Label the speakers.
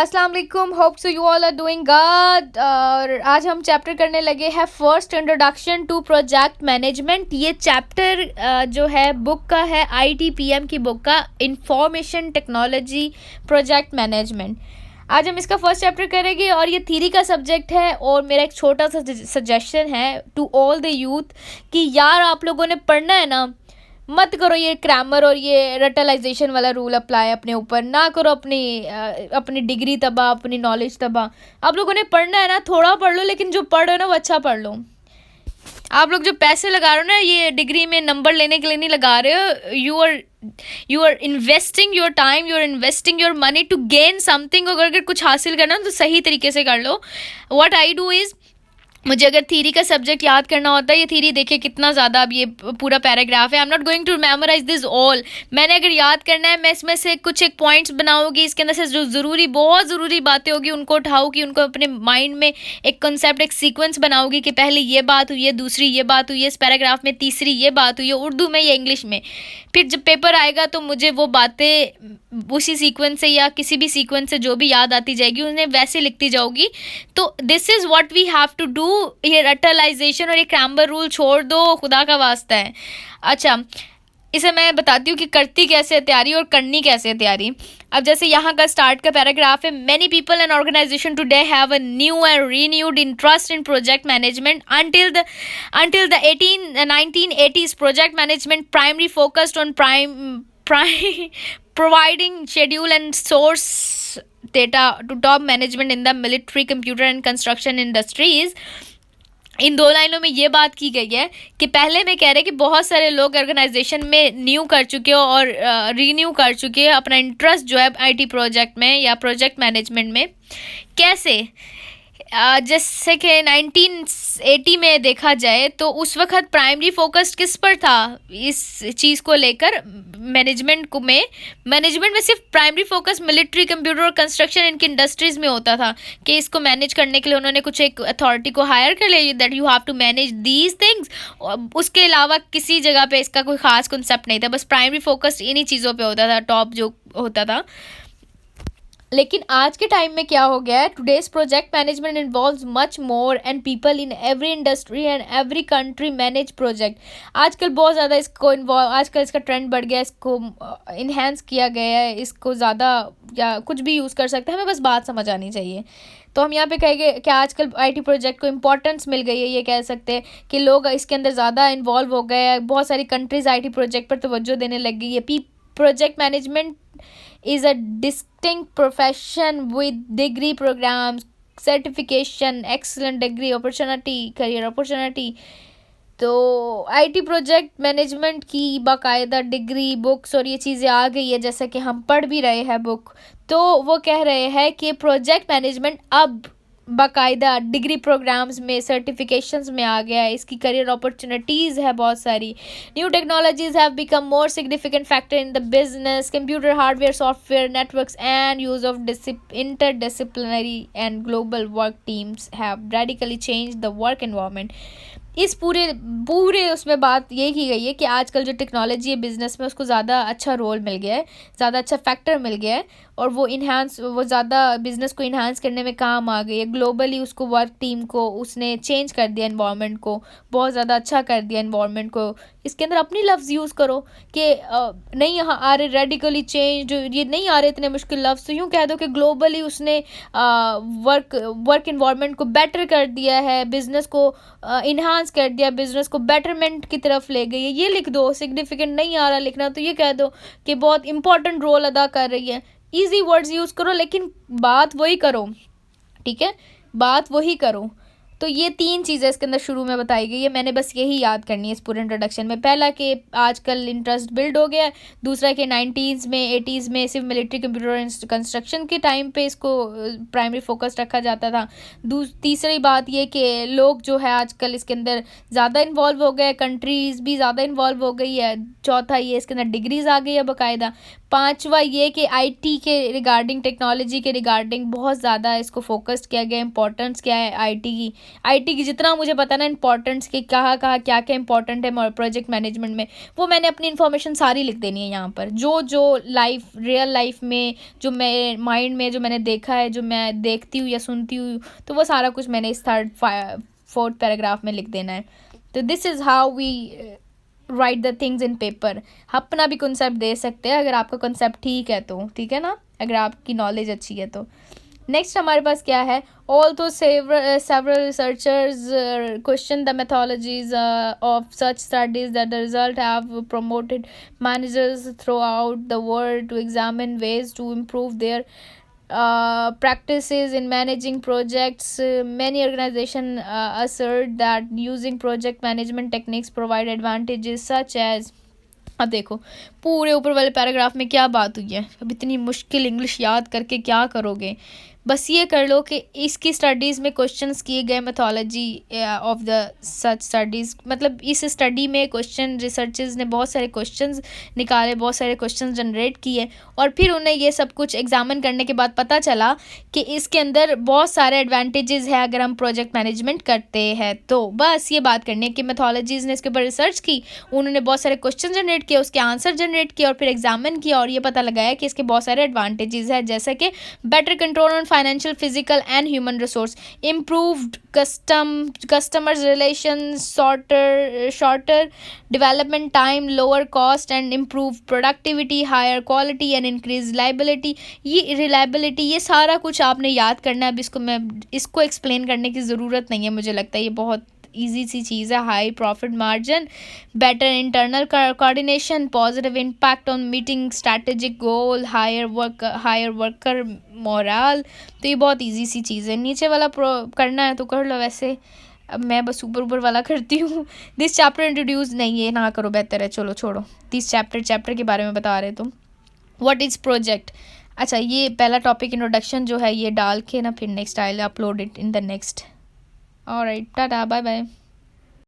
Speaker 1: अस्सलाम वालेकुम, hope so you all are doing good. और आज हम चैप्टर करने लगे हैं first introduction to project management. ये चैप्टर जो है बुक का है, ITPM की बुक का, इंफॉर्मेशन टेक्नोलॉजी प्रोजेक्ट मैनेजमेंट। आज हम इसका फर्स्ट चैप्टर करेंगे और ये थ्योरी का सब्जेक्ट है। और मेरा एक छोटा सा सजेशन है टू ऑल द यूथ कि यार आप लोगों ने पढ़ना है ना, मत करो ये ग्रामर और ये रटलाइजेशन वाला रूल अप्लाई अपने ऊपर ना करो। अपनी डिग्री तबाह, अपनी नॉलेज तबाह। आप लोगों ने पढ़ना है ना, थोड़ा पढ़ लो, लेकिन जो पढ़ रहे हो ना वो अच्छा पढ़ लो। आप लोग जो पैसे लगा रहे हो ना ये डिग्री में नंबर लेने के लिए नहीं लगा रहे हो। You are investing your time, you are investing your money to gain something. अगर कुछ हासिल करना तो सही तरीके से कर लो। व्हाट आई डू इज़, मुझे अगर थीरी का सब्जेक्ट याद करना होता है, ये थीरी देखिए कितना ज़्यादा, अब ये पूरा पैराग्राफ है। I am not going to memorize this all. मैंने अगर याद करना है, मैं इसमें से कुछ एक पॉइंट्स बनाऊंगी, इसके अंदर से जो ज़रूरी, बहुत ज़रूरी बातें होगी उनको उठाऊँगी, उनको अपने माइंड में एक कंसेप्ट, एक सीक्वेंस बनाऊंगी कि पहले ये बात हुई है, दूसरी ये बात हुई है, इस पैराग्राफ में तीसरी ये बात हुई है, उर्दू में या इंग्लिश में। फिर जब पेपर आएगा तो मुझे वो बातें उसी सीक्वेंस से या किसी भी सीक्वेंस से जो भी याद आती जाएगी उन्हें वैसे लिखती जाऊँगी। तो this is what we have to do. ये रटलाइजेशन और ये क्रैम्बर रूल छोड़ दो, खुदा का वास्ता है। अच्छा, इसे मैं बताती हूँ कि करती कैसे है तैयारी और करनी कैसे है तैयारी। अब जैसे यहाँ का स्टार्ट का पैराग्राफ है, many people and organization today have a new and renewed interest in project management until the 1980s project management primary focused on providing schedule and source data to top management in the military, computer and construction industries। इन दो लाइनों में ये बात की गई है कि पहले में कह रहे कि बहुत सारे लोग ऑर्गेनाइजेशन में न्यू कर चुके हो और रीन्यू कर चुके हैं अपना इंटरेस्ट जो है IT प्रोजेक्ट में या प्रोजेक्ट मैनेजमेंट में। कैसे? जैसे कि 1980 में देखा जाए तो उस वक्त प्राइमरी फोकस किस पर था इस चीज़ को लेकर, मैनेजमेंट में सिर्फ प्राइमरी फोकस मिलिट्री, कंप्यूटर और कंस्ट्रक्शन इनकी इंडस्ट्रीज़ में होता था कि इसको मैनेज करने के लिए उन्होंने कुछ एक अथॉरिटी को हायर कर लिया that you have to manage these things. उसके अलावा किसी जगह पे इसका कोई ख़ास कंसेप्ट नहीं था, बस प्राइमरी फोकस इन्हीं चीज़ों पे होता था, टॉप जो होता था। लेकिन आज के टाइम में क्या हो गया है, today's project management involves much more and people in every industry and every country manage project. आजकल बहुत ज़्यादा इसको इन्वॉल्व, आजकल इसका ट्रेंड बढ़ गया, इसको इन्हेंस किया गया है, इसको ज़्यादा या कुछ भी यूज़ कर सकते हैं, हमें बस बात समझ आनी चाहिए। तो हम यहाँ पे कहेंगे कि आजकल IT प्रोजेक्ट को इम्पोर्टेंस मिल गई है, ये कह सकते हैं कि लोग इसके अंदर ज़्यादा इन्वॉल्व हो गए हैं, बहुत सारी कंट्रीज़ IT प्रोजेक्ट पर तवज्जो देने लग गई है। Project management is a distinct profession with degree programs, certification, excellent degree opportunity, career opportunity। तो IT प्रोजेक्ट मैनेजमेंट की बाकायदा डिग्री, बुक्स और ये चीज़ें आ गई है, जैसे कि हम पढ़ भी रहे हैं बुक। तो वो कह रहे हैं कि प्रोजेक्ट मैनेजमेंट अब बाकायदा डिग्री प्रोग्राम्स में, सर्टिफिकेशंस में आ गया है, इसकी करियर अपॉर्चुनिटीज़ है बहुत सारी। New technologies have become more significant factor in the business, computer, hardware, software, networks and use of interdisciplinary and global work teams have radically change the work environment. इस पूरे उसमें बात ये की गई है कि आजकल जो टेक्नोलॉजी है बिज़नेस में, उसको ज़्यादा अच्छा रोल मिल गया है, ज़्यादा अच्छा फैक्टर मिल गया है और वो ज़्यादा बिज़नेस को इन्हांस करने में काम आ गई है। ग्लोबली उसको, वर्क टीम को उसने चेंज कर दिया, एनवायरनमेंट को बहुत ज़्यादा अच्छा कर दिया एनवायरनमेंट को। इसके अंदर अपनी लफ्ज़ यूज़ करो कि नहीं यहाँ आ रहे रेडिकली चेंज, ये नहीं आ रहे इतने मुश्किल लफ्ज़, तो यूँ कह दो कि ग्लोबली उसने वर्क एनवायरनमेंट को बेटर कर दिया है, बिज़नेस को इन्हांस कर दिया, बिज़नेस को बेटरमेंट की तरफ ले गई है। ये लिख दो। सिग्निफिकेंट नहीं आ रहा लिखना तो ये कह दो कि बहुत इंपॉर्टेंट रोल अदा कर रही है। ईजी वर्ड्स यूज़ करो, लेकिन बात वही करो, ठीक है, बात वही करो। तो ये 3 चीज़ें इसके अंदर शुरू में बताई गई है, मैंने बस यही याद करनी है इस पूरे इंट्रोडक्शन में। पहला कि आजकल इंटरेस्ट बिल्ड हो गया है, दूसरा कि 90s में 80s में सिर्फ मिलिट्री, कंप्यूटर कंस्ट्रक्शन के टाइम पे इसको प्राइमरी फोकस रखा जाता था। तीसरी बात ये कि लोग जो है आजकल इसके अंदर ज़्यादा इन्वॉल्व हो गए, कंट्रीज़ भी ज़्यादा इन्वॉल्व हो गई है। चौथा ये इसके अंदर डिग्रीज़ आ गई है बाकायदा। पांचवा ये कि IT के रिगार्डिंग, टेक्नोलॉजी के रिगार्डिंग बहुत ज़्यादा इसको फोकस किया गया, इंपॉर्टेंस क्या है IT की। IT की जितना मुझे पता ना इंपॉर्टेंट्स के कहाँ कहाँ क्या क्या इंपॉर्टेंट है प्रोजेक्ट मैनेजमेंट में, वो मैंने अपनी इन्फॉर्मेशन सारी लिख देनी है यहाँ पर। जो जो लाइफ रियल लाइफ में जो मेरे माइंड में जो मैंने देखा है, जो मैं देखती हूँ या सुनती हूँ, तो वो सारा कुछ मैंने इस 4th पैराग्राफ में लिख देना है। तो this is how we write the things in paper. अपना भी कंसेप्ट दे सकते हैं अगर आपका कंसेप्ट ठीक है तो, ठीक है ना, अगर आपकी नॉलेज अच्छी है तो। नेक्स्ट हमारे पास क्या है, although several researchers question the methodologies of such studies, that the result have promoted managers throughout the world to examine ways to improve their practices in managing projects. Many organizations assert that using project management techniques provide advantages such as, अब देखो पूरे ऊपर वाले paragraph में क्या बात हुई है। अब इतनी मुश्किल इंग्लिश याद करके क्या करोगे, बस ये कर लो कि इसकी स्टडीज़ में क्वेश्चंस किए गए methodology of the such studies, मतलब इस स्टडी में क्वेश्चन रिसर्चर्स ने बहुत सारे क्वेश्चंस निकाले, बहुत सारे क्वेश्चंस जनरेट किए, और फिर उन्हें ये सब कुछ एग्जामिन करने के बाद पता चला कि इसके अंदर बहुत सारे एडवांटेजेस है अगर हम प्रोजेक्ट मैनेजमेंट करते हैं। तो बस ये बात करनी है कि मेथोलॉजीज़ ने इसके ऊपर रिसर्च की, उन्होंने बहुत सारे क्वेश्चन जनरेट किए, उसके आंसर जनरेट किए और फिर एग्जामिन किया, और ये पता लगाया कि इसके बहुत सारे एडवांटेजेस है, जैसे कि better control on financial, physical and human resource, improved customers relations, shorter development time, lower cost and improved productivity, higher quality and increased reliability। ये सारा कुछ आपने याद करना है। अब इसको एक्सप्लेन करने की ज़रूरत नहीं है, मुझे लगता है ये बहुत ईजी सी चीज़ है। High profit margin, better internal coordination, positive impact on meeting strategic goal, higher worker morale. तो ये बहुत ईजी सी चीज़ है। नीचे वाला करना है तो कर लो, वैसे अब मैं बस ऊपर वाला करती हूँ। दिस चैप्टर इंट्रोड्यूस नहीं है, ना करो, बेहतर है, चलो छोड़ो। दिस चैप्टर के बारे में बता रहे तुम। What is project. अच्छा, ये पहला टॉपिक इंट्रोडक्शन जो है ये डाल के ना फिर next I will upload it in the next. Alright, tata, bye bye.